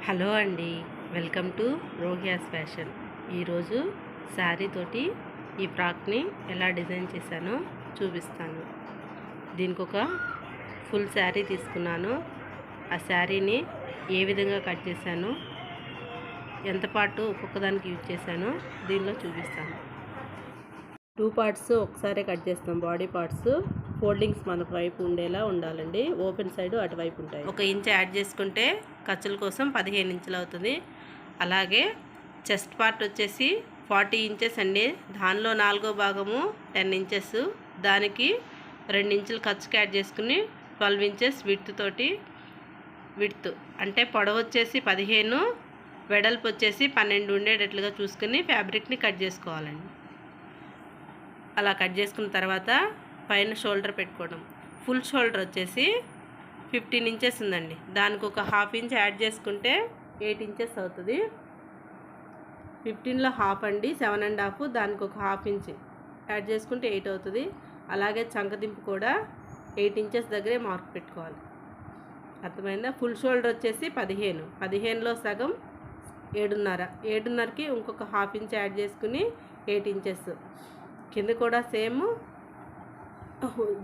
Hello అండి, welcome to రోహియాస్ fashion. ఈరోజు శారీ తోటి ఈ ఫ్రాక్ని ఎలా డిజైన్ చేశానో చూపిస్తాను. దీనికి ఒక ఫుల్ శారీ తీసుకున్నాను. ఆ శారీని ఏ విధంగా కట్ చేశాను, ఎంత పార్ట్ ఒక్కొక్క దానికి యూజ్ చేశానో దీనిలో చూపిస్తాను. 2 పార్ట్స్ ఒకసారి కట్ చేస్తాం. బాడీ పార్ట్స్ ఫోల్డింగ్స్ మనకు వైపు ఉండేలా ఉండాలండి. ఓపెన్ సైడ్ అటువైపు ఉంటాయి. 1 ఇంచ్ యాడ్ చేసుకుంటే ఖర్చుల కోసం 15 ఇంచులు అవుతుంది. అలాగే చెస్ట్ పార్ట్ వచ్చేసి 40 ఇంచెస్ అండి. దానిలో 4వ భాగము 10 ఇంచెస్, దానికి 2 ఇంచులు ఖర్చుకి యాడ్ చేసుకుని 12 ఇంచెస్ విడ్త్ అంటే పొడవు వచ్చేసి 15, వెడల్పు వచ్చేసి 12 ఉండేటట్లుగా చూసుకుని ఫ్యాబ్రిక్ని కట్ చేసుకోవాలండి. అలా కట్ చేసుకున్న తర్వాత పైన షోల్డర్ పెట్టుకోవడం. ఫుల్ షోల్డర్ వచ్చేసి 15 ఇంచెస్ ఉందండి. దానికి ఒక ½ ఇంచ్ యాడ్ చేసుకుంటే 8 ఇంచెస్ అవుతుంది. 15లో ½ అండి, 7.5. దానికి ఒక ½ ఇంచ్ యాడ్ చేసుకుంటే 8 అవుతుంది. అలాగే చంకదింపు కూడా 8 ఇంచెస్ దగ్గరే మార్క్ పెట్టుకోవాలి. అర్థమైందా? ఫుల్ షోల్డర్ వచ్చేసి 15, 15లో సగం 7.5, 7.5కి ఇంకొక ½ ఇంచ్ యాడ్ చేసుకుని 8 ఇంచెస్. కింద కూడా సేమ్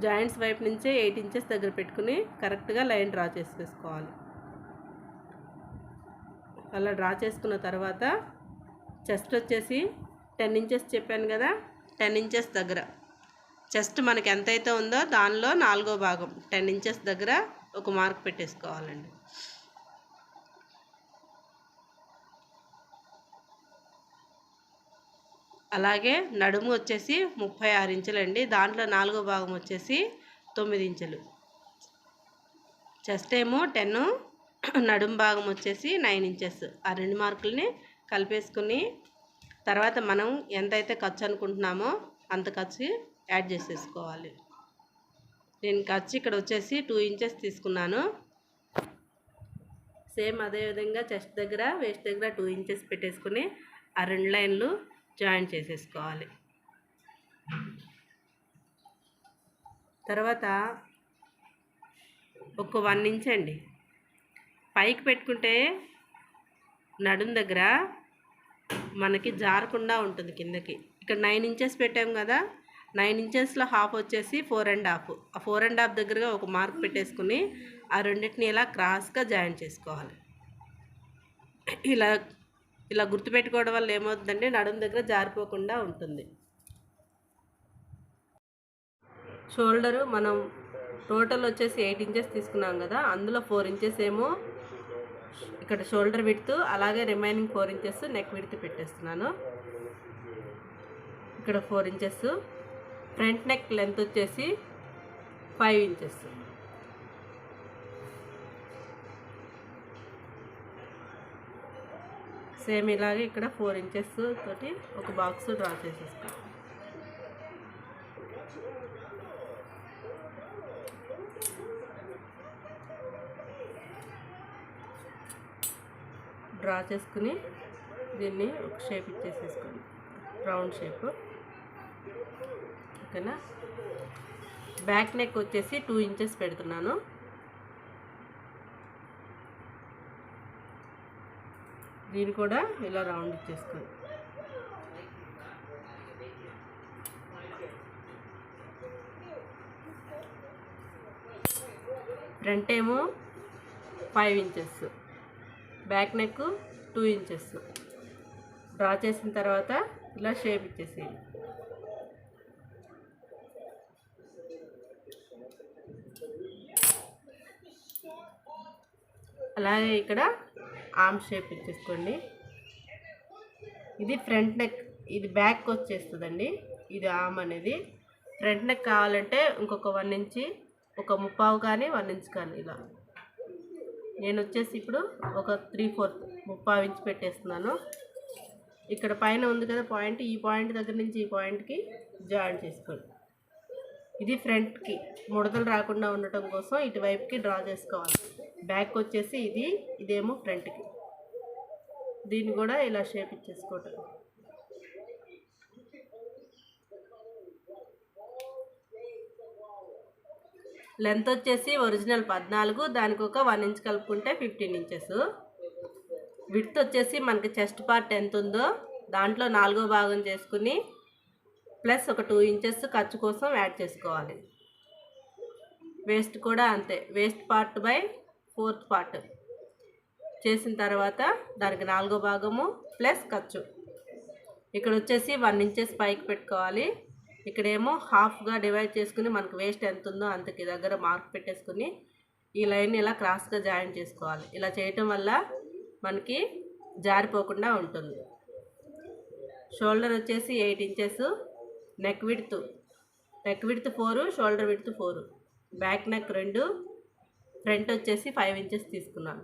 జాయింట్స్ వైపు నుంచే 8 ఇంచెస్ దగ్గర పెట్టుకుని కరెక్ట్గా లైన్ డ్రా చేసేసుకోవాలి. అలా డ్రా చేసుకున్న తర్వాత చెస్ట్ వచ్చేసి 10 ఇంచెస్ చెప్పాను కదా, 10 ఇంచెస్ దగ్గర చెస్ట్ మనకి ఎంతైతే ఉందో దానిలో 4వ భాగం 10 ఇంచెస్ దగ్గర ఒక మార్క్ పెట్టేసుకోవాలండి. అలాగే నడుము వచ్చేసి 36 ఇంచులండి. దాంట్లో 4వ భాగం వచ్చేసి 9 ఇంచులు. చెస్ట్ ఏమో 10, నడుము భాగం వచ్చేసి 9 ఇంచెస్. ఆ 2 మార్కులని కలిపేసుకుని తర్వాత మనం ఎంతైతే ఖర్చు అనుకుంటున్నామో అంత ఖర్చు యాడ్ చేసేసుకోవాలి. నేను ఖర్చు ఇక్కడ వచ్చేసి 2 ఇంచెస్ తీసుకున్నాను. సేమ్ అదేవిధంగా చెస్ట్ దగ్గర వేస్ట్ దగ్గర 2 ఇంచెస్ పెట్టేసుకుని ఆ 2 లైన్లు జాయిన్ చేసేసుకోవాలి. తర్వాత ఒక 1 ఇంచ్ అండి పైకి పెట్టుకుంటే నడుం దగ్గర మనకి జారకుండా ఉంటుంది కిందకి. ఇక్కడ 9 ఇంచెస్ పెట్టాం కదా, 9 ఇంచెస్లో ½ వచ్చేసి 4.5. ఆ 4.5 దగ్గరగా ఒక మార్క్ పెట్టేసుకుని ఆ రెండింటిని ఇలా క్రాస్గా జాయిన్ చేసుకోవాలి. ఇలా గుర్తుపెట్టుకోవడం వల్ల ఏమవుతుందంటే నడుము దగ్గర జారిపోకుండా ఉంటుంది. షోల్డరు మనం టోటల్ వచ్చేసి 8 ఇంచెస్ తీసుకున్నాం కదా, అందులో 4 ఇంచెస్ ఏమో ఇక్కడ షోల్డర్ విడ్త్, అలాగే రిమైనింగ్ 4 ఇంచెస్ నెక్ విడ్త్ పెట్టేస్తున్నాను. ఇక్కడ 4 ఇంచెస్. ఫ్రంట్ నెక్ లెంత్ వచ్చేసి 5 ఇంచెస్. సేమ్ ఇలాగే ఇక్కడ 4 ఇంచెస్ తోటి ఒక బాక్స్ డ్రా చేసేస్తాం. డ్రా చేసుకుని దీన్ని ఒక షేప్ ఇచ్చేసేసుకోండి, రౌండ్ షేప్. ఓకేనా? బ్యాక్ నెక్ వచ్చేసి 2 ఇంచెస్ పెడుతున్నాను. దీన్ని కూడా ఇలా రౌండ్ ఇచ్చేసుకోండి. ఫ్రంట్ ఏమో 5 inches, back neck 2 inches draw చేసిన తర్వాత ఇలా షేప్ ఇచ్చేసేయండి. అలాగే ఇక్కడ ఆర్మ్ షేప్ ఇచ్చేసుకోండి. ఇది ఫ్రంట్ నెక్, ఇది బ్యాక్ వచ్చేస్తుందండి. ఇది ఆర్మ్ అనేది. ఫ్రంట్ నెక్ కావాలంటే ఇంకొక 1 ఇంచ్, ఒక 3/4 కానీ 1 ఇంచ్ కానీ ఇలా. నేను వచ్చేసి ఇప్పుడు ఒక 3/4, 3/4 ఇంచ్ పెట్టేస్తున్నాను. ఇక్కడ పైన ఉంది కదా పాయింట్, ఈ పాయింట్ దగ్గర నుంచి ఈ పాయింట్కి జాయిన్ చేసుకోండి. ఇది ఫ్రంట్కి ముడతలు రాకుండా ఉండటం కోసం ఇటువైపుకి డ్రా చేసుకోవాలి. బ్యాక్ వచ్చేసి ఇదేమో ఫ్రంట్కి. దీన్ని కూడా ఇలా షేప్ ఇచ్చేసుకోవటం. లెంత్ వచ్చేసి ఒరిజినల్ 14, దానికి ఒక 1 ఇంచ్ కలుపుకుంటే 15 ఇంచెస్. విడ్త్ వచ్చేసి మనకి చెస్ట్ పార్ట్ ఎంత ఉందో దాంట్లో 4వ భాగం చేసుకుని ప్లస్ ఒక 2 ఇంచెస్ ఖర్చు కోసం యాడ్ చేసుకోవాలి. వేస్ట్ కూడా అంతే, waste part by 4th part చేసిన తర్వాత దానికి 4వ భాగము ప్లస్ ఖర్చు. ఇక్కడ వచ్చేసి 1 ఇంచెస్ పైకి పెట్టుకోవాలి. ఇక్కడేమో హాఫ్గా డివైడ్ చేసుకుని మనకు వేస్ట్ ఎంత ఉందో అంతకి దగ్గర మార్క్ పెట్టేసుకుని ఈ లైన్ ఇలా క్రాస్గా జాయిన్ చేసుకోవాలి. ఇలా చేయటం వల్ల మనకి జారిపోకుండా ఉంటుంది. షోల్డర్ వచ్చేసి 8 inches, neck width 4, shoulder width 4, back neck 2, front వచ్చేసి 5 ఇంచెస్ తీసుకున్నాను.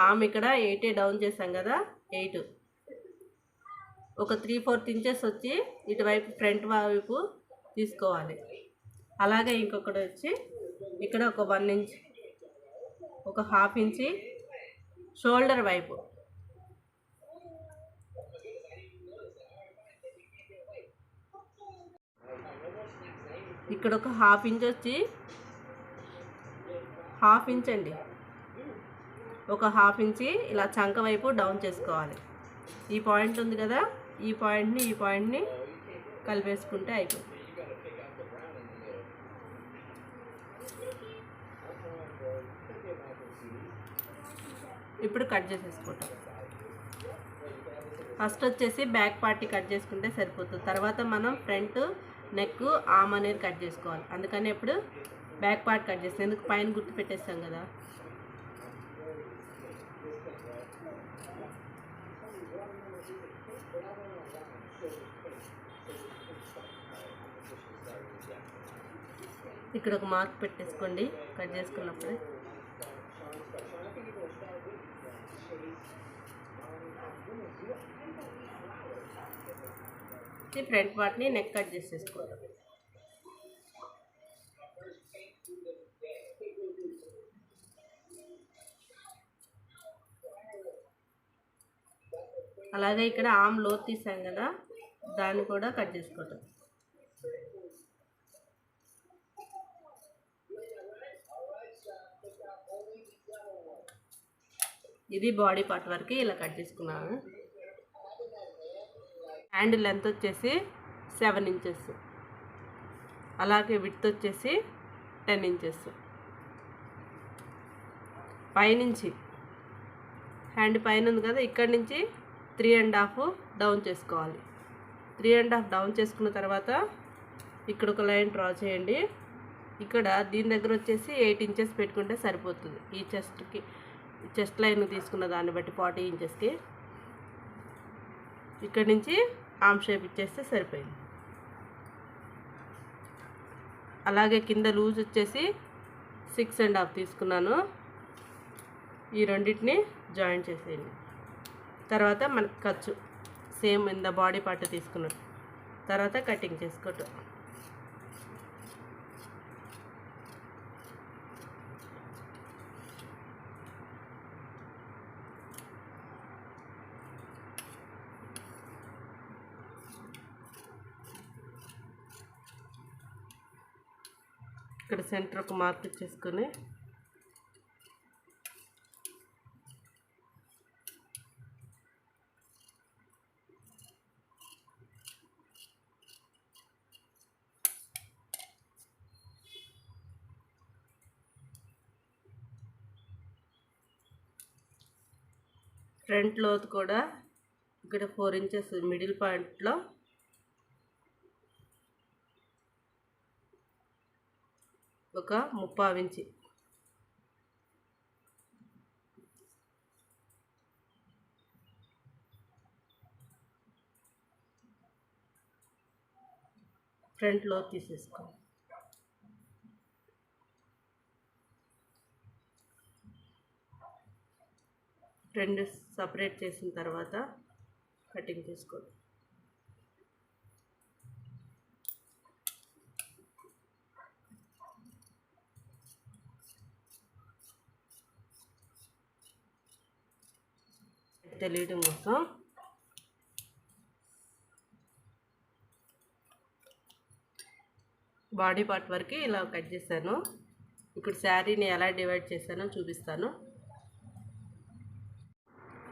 ఆమ్ ఇక్కడ 8 డౌన్ చేసాం కదా, 8 ఒక 3/4 ఇంచెస్ వచ్చి ఇటువైపు ఫ్రంట్ వైపు తీసుకోవాలి. అలాగే ఇంకొకటి వచ్చి ఇక్కడ ఒక 1 ఇంచ్, ఒక 1/2 ఇంచి షోల్డర్ వైపు, ఇక్కడ ఒక 1/2 ఇంచ్ వచ్చి 1/2 ఇంచ్ అండి, ఒక 1/2 ఇంచి ఇలా చంక వైపు డౌన్ చేసుకోవాలి. ఈ పాయింట్ ఉంది కదా, ఈ పాయింట్ని కలిపేసుకుంటే అయిపోతుంది. ఇప్పుడు కట్ చేసేసుకుంటాం. ఫస్ట్ వచ్చేసి బ్యాక్ పార్ట్ కట్ చేసుకుంటే సరిపోతుంది. తర్వాత మనం ఫ్రంట్ నెక్ ఆమ్ అనేది కట్ చేసుకోవాలి. అందుకని ఇప్పుడు బ్యాక్ పార్ట్ కట్ చేస్తాం, ఎందుకు పైన గుర్తు పెట్టేస్తాం కదా. ఇక్కడ ఒక మార్క్ పెట్టేసుకోండి కట్ చేసుకున్నప్పుడే. ఫ్రంట్ పార్ట్ని నెక్ కట్ చేసేసుకోవాలి. అలాగే ఇక్కడ ఆమ్ లోతు తీసాం కదా, దాన్ని కూడా కట్ చేసుకోవటం. ఇది బాడీ పార్ట్ వరకు ఇలా కట్ చేసుకున్నాను. హ్యాండ్ లెంత్ వచ్చేసి 7 ఇంచెస్, అలాగే విడ్త్ వచ్చేసి 10 ఇంచెస్. పైనుంచి హ్యాండ్ పైన ఉంది కదా, ఇక్కడి నుంచి 3.5 డౌన్ చేసుకోవాలి. 3.5 డౌన్ చేసుకున్న తర్వాత ఇక్కడ ఒక లైన్ డ్రా చేయండి. ఇక్కడ దీని దగ్గర వచ్చేసి 8 ఇంచెస్ పెట్టుకుంటే సరిపోతుంది. ఈ చెస్ట్ లైన్ తీసుకున్న దాన్ని బట్టి 40 ఇంచెస్కి ఇక్కడి నుంచి ఆమ్ షేప్ ఇచ్చేస్తే సరిపోయింది. అలాగే కింద లూజ్ వచ్చేసి 6.5 తీసుకున్నాను. ఈ రెండింటిని జాయిన్ చేసేయండి. తర్వాత మనకి ఖర్చు సేమ్ ఇంత బాడీ పార్ట్ తీసుకున్నట్టు. తర్వాత కటింగ్ చేసుకోవటం. ఇక్కడ సెంటర్ ఒక మార్క్ చేసుకొని ఫ్రంట్ లోతు కూడా ఇక్కడ 4 ఇంచెస్ మిడిల్ పాయింట్లో ఒక 3/4 ఇంచి ఫ్రంట్ లో తీసేసుకో. రెండు సపరేట్ చేసిన తర్వాత కటింగ్ చేసుకోండి. తెలియడం కోసం బాడీ పార్ట్ వరకు ఇలా కట్ చేశాను. ఇప్పుడు శారీని ఎలా డివైడ్ చేశానో చూపిస్తాను.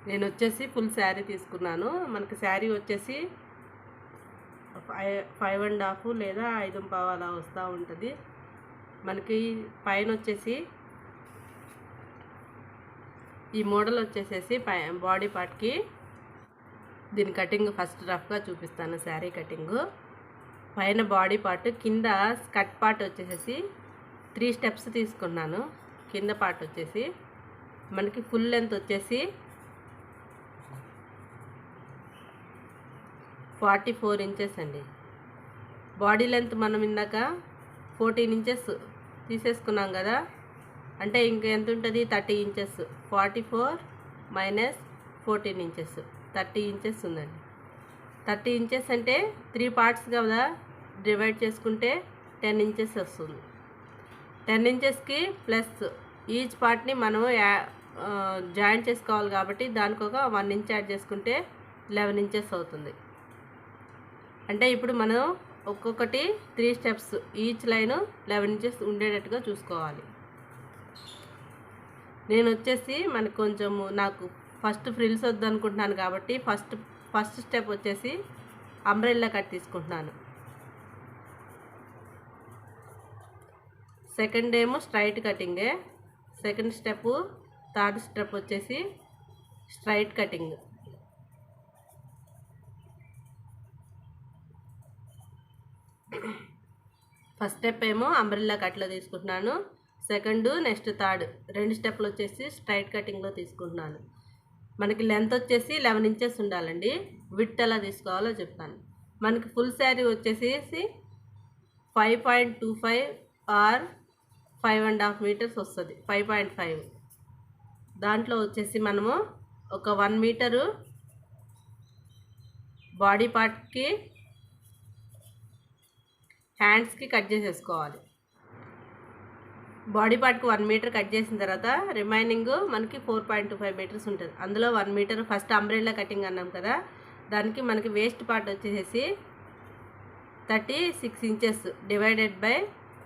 నేను వచ్చేసి ఫుల్ శారీ తీసుకున్నాను. మనకి శారీ వచ్చేసి 5.5 లేదా 5.25 అలా వస్తూ ఉంటుంది. మనకి పైన వచ్చేసి ఈ మోడల్ వచ్చేసేసి బాడీ పార్ట్కి దీని కటింగ్ ఫస్ట్ రఫ్గా చూపిస్తాను. శారీ కటింగు పైన బాడీ పార్ట్, కింద స్కర్ట్ పార్ట్ వచ్చేసేసి 3 స్టెప్స్ తీసుకున్నాను. కింద పార్ట్ వచ్చేసి మనకి ఫుల్ లెంత్ వచ్చేసి 44 ఇంచెస్ అండి. బాడీ లెంత్ మనం ఇందాక 14 ఇంచెస్ తీసేసుకున్నాం కదా, అంటే ఇంకా ఎంత ఉంటుంది 30 ఇంచెస్. 44 మైనస్ 14 ఇంచెస్ 30 ఇంచెస్ ఉందండి. 30 ఇంచెస్ అంటే 3 పార్ట్స్ కదా, డివైడ్ చేసుకుంటే 10 ఇంచెస్ వస్తుంది. 10 ఇంచెస్కి ప్లస్ ఈచ్ పార్ట్ని మనం జాయింట్ చేసుకోవాలి కాబట్టి దానికి ఒక 1 ఇంచ్ యాడ్ చేసుకుంటే 11 ఇంచెస్ అవుతుంది. అంటే ఇప్పుడు మనం ఒక్కొక్కటి 3 స్టెప్స్, ఈచ్ లైన్ 11 ఇంచెస్ ఉండేటట్టుగా చూసుకోవాలి. నేను వచ్చేసి మనకు కొంచెము నాకు ఫస్ట్ ఫ్రిల్స్ వద్దనుకుంటున్నాను కాబట్టి ఫస్ట్ స్టెప్ వచ్చేసి అంబ్రెల్లా కట్ తీసుకుంటున్నాను. సెకండ్ ఏమో స్ట్రైట్ కటింగే. సెకండ్ స్టెప్, థర్డ్ స్టెప్ వచ్చేసి స్ట్రైట్ కటింగ్. ఫస్ట్ స్టెప్ ఏమో అంబ్రెల్లా కట్లో తీసుకుంటున్నాను. సెకండ్, నెక్స్ట్ థర్డ్ 2 స్టెప్లు వచ్చేసి స్ట్రైట్ కటింగ్లో తీసుకుంటున్నాను. మనకి లెంత్ వచ్చేసి 11 ఇంచెస్ ఉండాలండి. విడ్త్ ఎలా తీసుకోవాలో చెప్తాను. మనకి ఫుల్ శారీ వచ్చేసి 5.25 ఆర్ 5.5 మీటర్స్ వస్తుంది. 5.5 దాంట్లో వచ్చేసి మనము ఒక 1 మీటరు బాడీ పార్ట్కి, హ్యాండ్స్కి కట్ చేసేసుకోవాలి. బాడీ పార్ట్కి 1 మీటర్ కట్ చేసిన తర్వాత రిమైనింగ్ మనకి 4.25 మీటర్స్ ఉంటుంది. అందులో 1 మీటర్ ఫస్ట్ అంబ్రెల్లా కటింగ్ అన్నాం కదా, దానికి మనకి వేస్ట్ పార్ట్ వచ్చేసి 36 ఇంచెస్ డివైడెడ్ బై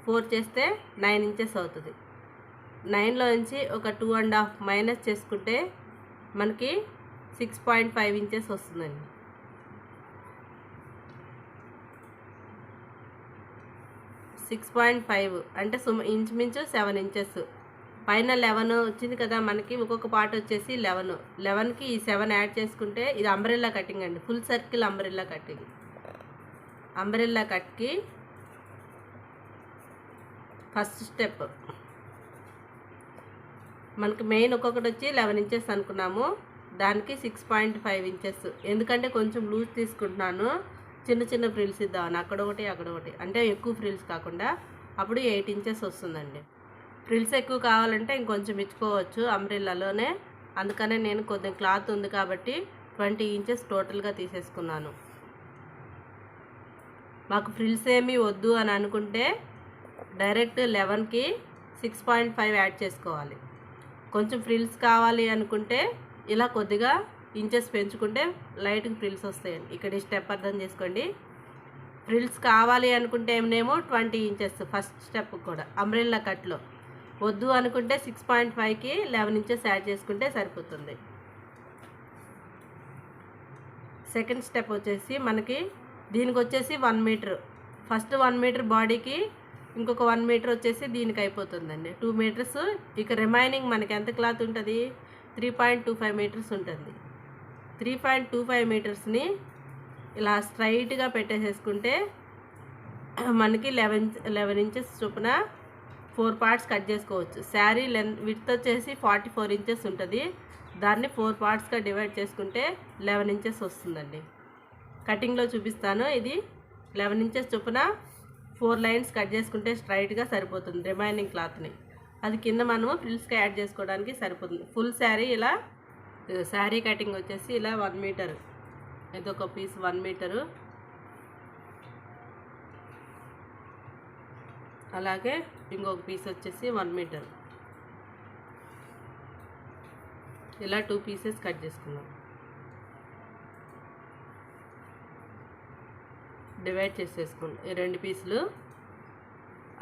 4 చేస్తే 9 ఇంచెస్ అవుతుంది. 9లో నుంచి ఒక 2.5 మైనస్ చేసుకుంటే మనకి 6.5 ఇంచెస్ వస్తుందండి. 6.5 అంటే ఇంచుమించు 7 ఇంచెస్. పైన 11 వచ్చింది కదా మనకి, ఒక్కొక్క పార్ట్ వచ్చేసి 11కి ఈ 7 యాడ్ చేసుకుంటే ఇది అంబ్రెల్లా కటింగ్ అండి. Full circle umbrella cutting. Umbrella కట్కి ఫస్ట్ స్టెప్ మనకి మెయిన్ ఒక్కొక్కటి వచ్చి 11 ఇంచెస్ అనుకున్నాము, దానికి 6.5 ఇంచెస్. ఎందుకంటే కొంచెం లూజ్ తీసుకుంటున్నాను, చిన్న చిన్న ఫ్రిల్స్ ఇద్దామని, అక్కడొకటి అక్కడొకటి, అంటే ఎక్కువ ఫ్రిల్స్ కాకుండా. అప్పుడు 8 ఇంచెస్ వస్తుందండి. ఫ్రిల్స్ ఎక్కువ కావాలంటే ఇంకొంచెం ఇచ్చుకోవచ్చు అంబ్రెల్లాలోనే. అందుకనే నేను కొద్దిగా క్లాత్ ఉంది కాబట్టి 20 ఇంచెస్ టోటల్గా తీసేసుకున్నాను. మాకు ఫ్రిల్స్ ఏమీ వద్దు అని అనుకుంటే డైరెక్ట్ 11కి 6.5 యాడ్ చేసుకోవాలి. కొంచెం ఫ్రిల్స్ కావాలి అనుకుంటే ఇలా కొద్దిగా ఇంచెస్ పెంచుకుంటే లైట్గా ఫ్రిల్స్ వస్తాయండి. ఇక్కడ ఈ స్టెప్ అర్థం చేసుకోండి. ఫ్రిల్స్ కావాలి అనుకుంటే ఏమేమో 20 ఇంచెస్ ఫస్ట్ స్టెప్ కూడా అంబ్రెల్లా కట్లో. వద్దు అనుకుంటే 6.5కి 11 ఇంచెస్ యాడ్ చేసుకుంటే సరిపోతుంది. సెకండ్ స్టెప్ వచ్చేసి మనకి దీనికి వచ్చేసి 1 మీటర్. ఫస్ట్ 1 మీటర్ బాడీకి, ఇంకొక 1 మీటర్ వచ్చేసి దీనికి అయిపోతుందండి. 2 మీటర్స్. ఇక రిమైనింగ్ మనకి ఎంత క్లాత్ ఉంటుంది, 3.25 మీటర్స్ ఉంటుంది. 3.25 మీటర్స్ని ఇలా స్ట్రైట్గా పెట్టేసేసుకుంటే మనకి 11 ఇంచెస్ చొప్పున 4 పార్ట్స్ కట్ చేసుకోవచ్చు. శారీ విడ్త్ వచ్చేసి 44 ఇంచెస్ ఉంటుంది. దాన్ని 4 పార్ట్స్గా డివైడ్ చేసుకుంటే 11 ఇంచెస్ వస్తుందండి. కటింగ్లో చూపిస్తాను. ఇది 11 ఇంచెస్ చొప్పున 4 లైన్స్ కట్ చేసుకుంటే స్ట్రైట్గా సరిపోతుంది రిమైనింగ్ క్లాత్ని. అది కింద మనము ఫ్రిల్స్కి యాడ్ చేసుకోవడానికి సరిపోతుంది. ఫుల్ శారీ ఇలా శారీ కటింగ్ వచ్చేసి ఇలా 1 మీటర్, ఇదొక పీస్ 1 మీటరు, అలాగే ఇంకొక పీస్ వచ్చేసి 1 మీటర్. ఇలా 2 పీసెస్ కట్ చేసుకున్నాం. డివైడ్ చేసేసుకోండి ఈ 2 పీసులు.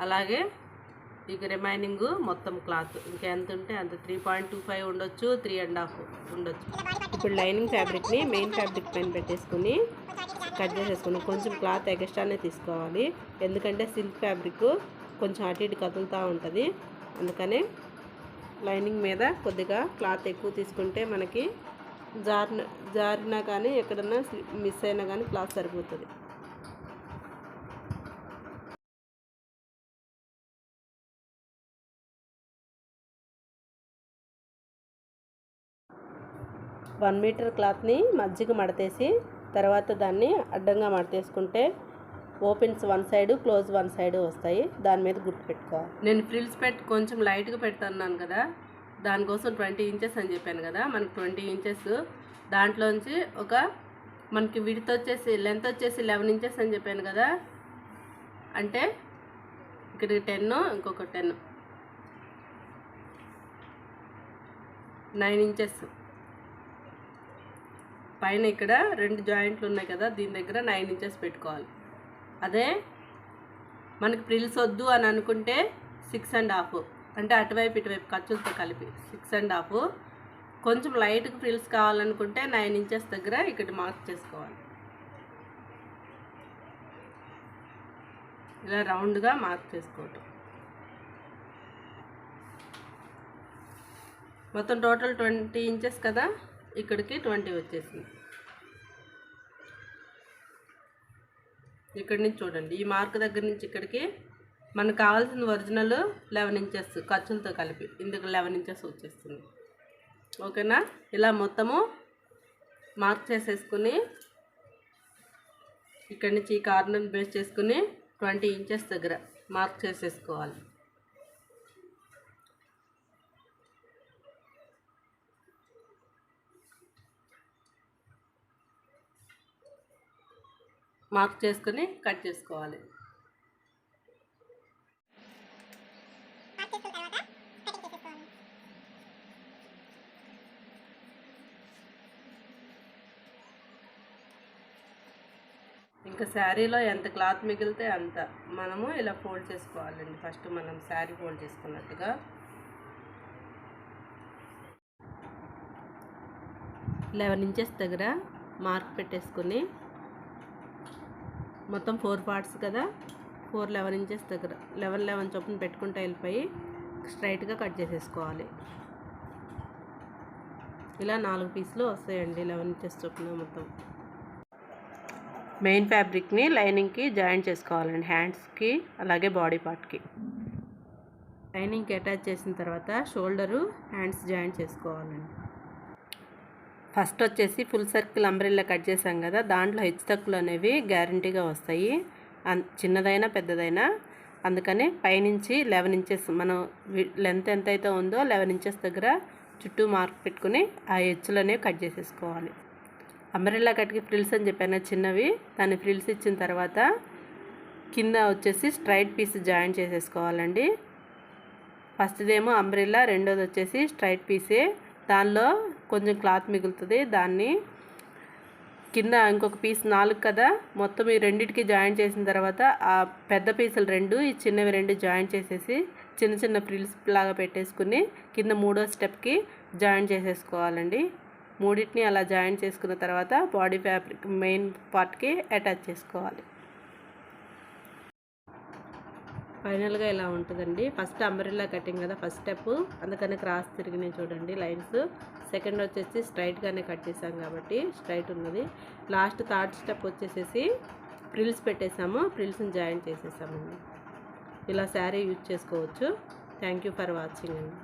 అలాగే ఇక రిమైనింగ్ మొత్తం క్లాత్ ఇంకా ఎంత ఉంటే అంత 3.25 ఉండొచ్చు, 3.5 ఉండొచ్చు. ఇప్పుడు లైనింగ్ ఫ్యాబ్రిక్ని మెయిన్ ఫ్యాబ్రిక్ పైన పెట్టేసుకుని కట్ చేసేసుకుని కొంచెం క్లాత్ ఎక్స్ట్రానే తీసుకోవాలి. ఎందుకంటే సిల్క్ ఫ్యాబ్రిక్ కొంచెం అటు ఇటు కదులుతూ ఉంటుంది. అందుకనే లైనింగ్ మీద కొద్దిగా క్లాత్ ఎక్కువ తీసుకుంటే మనకి జారినా కానీ ఎక్కడన్నా మిస్ అయినా కానీ క్లాత్ సరిపోతుంది. వన్ మీటర్ క్లాత్ని మధ్యకి మడతేసి తర్వాత దాన్ని అడ్డంగా మడతేసుకుంటే opens one side, close one side వస్తాయి. దాని మీద గుర్తు పెట్టుకోవాలి. నేను ఫ్రిల్స్ పెట్టి కొంచెం లైట్గా పెడుతున్నాను కదా, దానికోసం 20 ఇంచెస్ అని చెప్పాను కదా. మనకి 20 ఇంచెస్ దాంట్లోంచి మనకి విడ్త్ వచ్చేసి లెంత్ వచ్చేసి 11 ఇంచెస్ అని చెప్పాను కదా. అంటే ఇక్కడ 10, ఇంకొక 10, 9 ఇంచెస్. పైన ఇక్కడ 2 జాయింట్లు ఉన్నాయి కదా, దీని దగ్గర 9 ఇంచెస్ పెట్టుకోవాలి. అదే మనకి ప్రిల్స్ వద్దు అని అనుకుంటే 6.5, అంటే అటువైపు ఇటువైపు ఖర్చులతో కలిపి 6.5. కొంచెం లైట్గా ఫ్రిల్స్ కావాలనుకుంటే 9 ఇంచెస్ దగ్గర ఇక్కడ మార్క్ చేసుకోవాలి. ఇలా రౌండ్గా మార్క్ చేసుకోవటం. మొత్తం టోటల్ 20 ఇంచెస్ కదా, ఇక్కడికి 20 వచ్చేసింది. ఇక్కడి నుంచి చూడండి, ఈ మార్క్ దగ్గర నుంచి ఇక్కడికి మనకు కావాల్సిన ఒరిజినల్ 11 ఇంచెస్ ఖర్చులతో కలిపి ఇందుకు 11 ఇంచెస్ వచ్చేస్తుంది. ఓకేనా? ఇలా మొత్తము మార్క్ చేసేసుకుని ఇక్కడి నుంచి ఈ కార్నర్ బేస్ చేసుకుని 20 ఇంచెస్ దగ్గర మార్క్ చేసేసుకోవాలి. మార్క్ చేసుకుని కట్ చేసుకోవాలి. ఇంకా శారీలో ఎంత క్లాత్ మిగిలితే అంత మనము ఇలా ఫోల్డ్ చేసుకోవాలండి. ఫస్ట్ మనం శారీ ఫోల్డ్ చేసుకున్నట్టుగా 11 ఇంచెస్ దగ్గర మార్క్ పెట్టేసుకుని మొత్తం 4 పార్ట్స్ కదా, 11 ఇంచెస్ దగ్గర 11 చొప్పున పెట్టుకుంటే వెళ్ళిపోయి స్ట్రైట్గా కట్ చేసేసుకోవాలి. ఇలా 4 పీసులు వస్తాయండి 11 ఇంచెస్ చొప్పున. మొత్తం మెయిన్ ఫ్యాబ్రిక్ని లైనింగ్కి జాయింట్ చేసుకోవాలండి, హ్యాండ్స్కి అలాగే బాడీ పార్ట్కి. లైనింగ్కి అటాచ్ చేసిన తర్వాత షోల్డరు, హ్యాండ్స్ జాయింట్ చేసుకోవాలండి. ఫస్ట్ వచ్చేసి ఫుల్ సర్కిల్ అంబ్రెల్లా కట్ చేసాం కదా, దాంట్లో హెచ్చుతక్కులు అనేవి గ్యారంటీగా వస్తాయి, చిన్నదైనా పెద్దదైనా. అందుకని పైనుంచి 11 ఇంచెస్ మనం లెంత్ ఎంతైతే ఉందో 11 ఇంచెస్ దగ్గర చుట్టూ మార్క్ పెట్టుకుని ఆ హెచ్చులు అనేవి కట్ చేసేసుకోవాలి. అంబ్రెల్లా కట్కి ఫ్రిల్స్ అని చెప్పాను చిన్నవి, దాన్ని ఫ్రిల్స్ ఇచ్చిన తర్వాత కింద వచ్చేసి స్ట్రైట్ పీస్ జాయిన్ చేసేసుకోవాలండి. ఫస్ట్దేమో అంబ్రెల్లా, రెండోది వచ్చేసి స్ట్రైట్ పీసే. దానిలో కొంచెం క్లాత్ మిగులుతుంది, దాన్ని కింద ఇంకొక పీస్ 4 కదా, మొత్తం ఈ రెండింటికి జాయిన్ చేసిన తర్వాత ఆ పెద్ద పీసులు 2, ఈ చిన్నవి 2 జాయిన్ చేసేసి చిన్న చిన్న ఫ్రిల్స్ లాగా పెట్టేసుకుని కింద 3వ స్టెప్కి జాయిన్ చేసేసుకోవాలండి. మూడింటిని అలా జాయిన్ చేసుకున్న తర్వాత బాడీ ఫ్యాబ్రిక్ మెయిన్ పార్ట్కి అటాచ్ చేసుకోవాలి. ఫైనల్గా ఇలా ఉంటుందండి. ఫస్ట్ అంబ్రెల్లా కటింగ్ కదా ఫస్ట్ స్టెప్, అందుకని క్రాస్ తిరిగినాయి చూడండి లైన్స్. సెకండ్ వచ్చేసి స్ట్రైట్గానే కట్ చేసాం కాబట్టి స్ట్రైట్ ఉన్నది. లాస్ట్ థర్డ్ స్టెప్ వచ్చేసేసి ఫ్రిల్స్ పెట్టేసాము, ఫ్రిల్స్ని జాయిన్ చేసేసామండి. ఇలా శారీ యూజ్ చేసుకోవచ్చు. థ్యాంక్ యూ ఫర్ వాచింగ్ అండి.